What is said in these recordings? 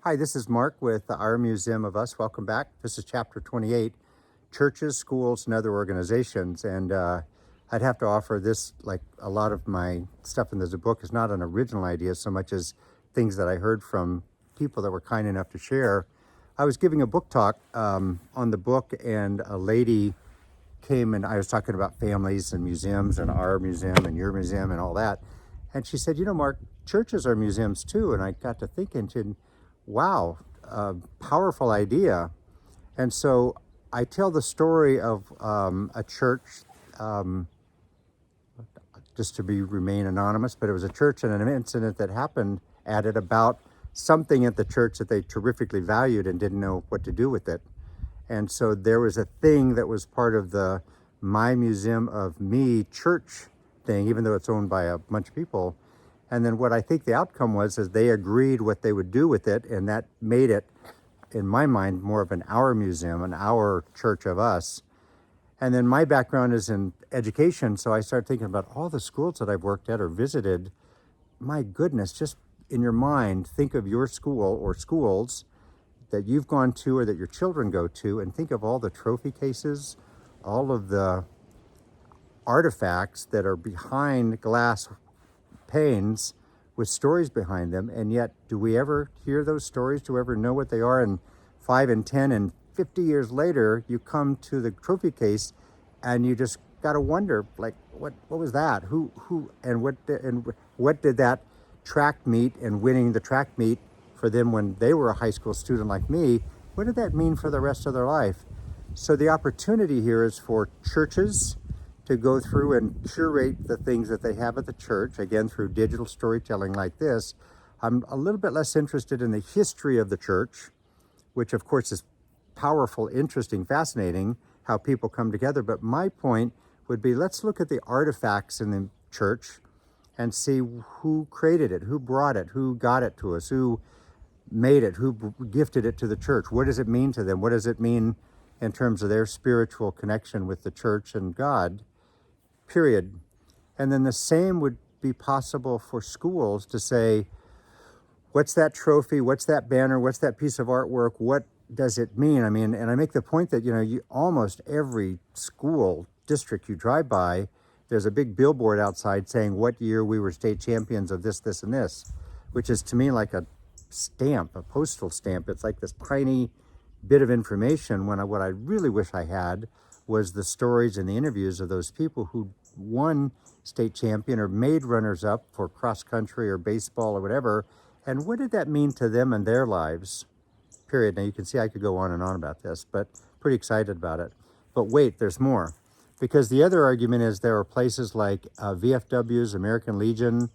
Hi, this is Mark with Our Museum of Us. Welcome back. This is chapter 28, Churches, Schools, and Other Organizations. And I'd have to offer this, like a lot of my stuff in the book, is not an original idea so much as things that I heard from people that were kind enough to share. I was giving a book talk on the book, and a lady came, and I was talking about families and museums and our museum and your museum and all that. And she said, Mark, churches are museums too. And I got to thinking, wow, powerful idea. And so I tell the story of a church, just to remain anonymous, but it was a church and an incident that happened at it about something at the church that they terrifically valued and didn't know what to do with it. And so there was a thing that was part of the My Museum of Me church thing, even though it's owned by a bunch of people. And then what I think the outcome was is they agreed what they would do with it, and that made it, in my mind, more of an our museum, an our church of us. And then my background is in education, so I started thinking about all the schools that I've worked at or visited. My goodness, just in your mind, think of your school or schools that you've gone to or that your children go to, and think of all the trophy cases, all of the artifacts that are behind glass panes with stories behind them. And yet, do we ever hear those stories? Do we ever know what they are? And 5 and 10 and 50 years later, you come to the trophy case and you just got to wonder, like, what was that? Who and what did that track meet and winning the track meet for them when they were a high school student like me, what did that mean for the rest of their life? So the opportunity here is for churches to go through and curate the things that they have at the church, again, through digital storytelling like this. I'm a little bit less interested in the history of the church, which of course is powerful, interesting, fascinating, how people come together. But my point would be, let's look at the artifacts in the church and see who created it, who brought it, who got it to us, who made it, who gifted it to the church. What does it mean to them? What does it mean in terms of their spiritual connection with the church and God? Period. And then the same would be possible for schools to say, what's that trophy? What's that banner? What's that piece of artwork? What does it mean? I mean, and I make the point that, almost every school district you drive by, there's a big billboard outside saying what year we were state champions of this, this, and this, which is to me like a stamp, a postal stamp. It's like this tiny bit of information when what I really wish I had was the stories and the interviews of those people who won state champion or made runners up for cross country or baseball or whatever. And what did that mean to them and their lives? Period. Now you can see I could go on and on about this, but pretty excited about it. But wait, there's more. Because the other argument is there are places like VFW's, American Legion.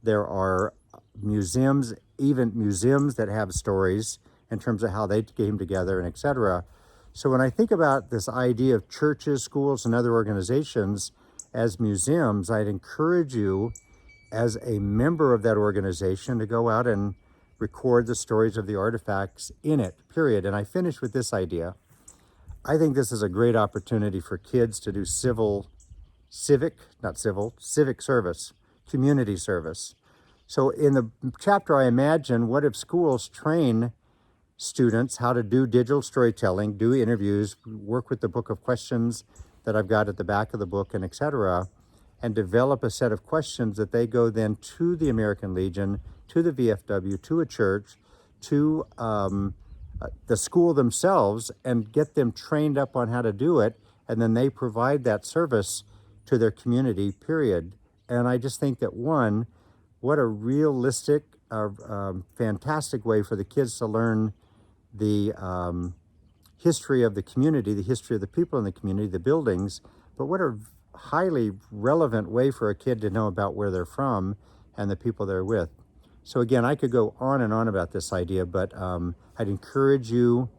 There are museums, even museums that have stories in terms of how they came together and etc. So when I think about this idea of churches, schools, and other organizations as museums, I'd encourage you as a member of that organization to go out and record the stories of the artifacts in it, period. And I finish with this idea. I think this is a great opportunity for kids to do civic service, community service. So in the chapter, I imagine, what if schools train students how to do digital storytelling, do interviews, work with the book of questions that I've got at the back of the book, and etc., and develop a set of questions that they go then to the American Legion, to the VFW, to a church, to the school themselves, and get them trained up on how to do it, and then they provide that service to their community, period. And I just think that, one, what a realistic, fantastic way for the kids to learn the history of the community, the history of the people in the community, the buildings, but what a highly relevant way for a kid to know about where they're from and the people they're with. So again, I could go on and on about this idea, but I'd encourage you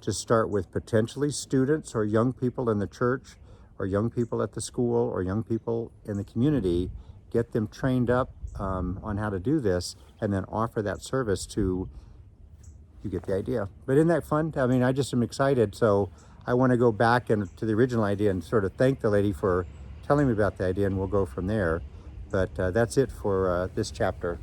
to start with potentially students or young people in the church or young people at the school or young people in the community, get them trained up on how to do this, and then offer that service to, you get the idea. But isn't that fun? I mean, I just am excited. So I want to go back to the original idea and sort of thank the lady for telling me about the idea, and we'll go from there. But that's it for this chapter.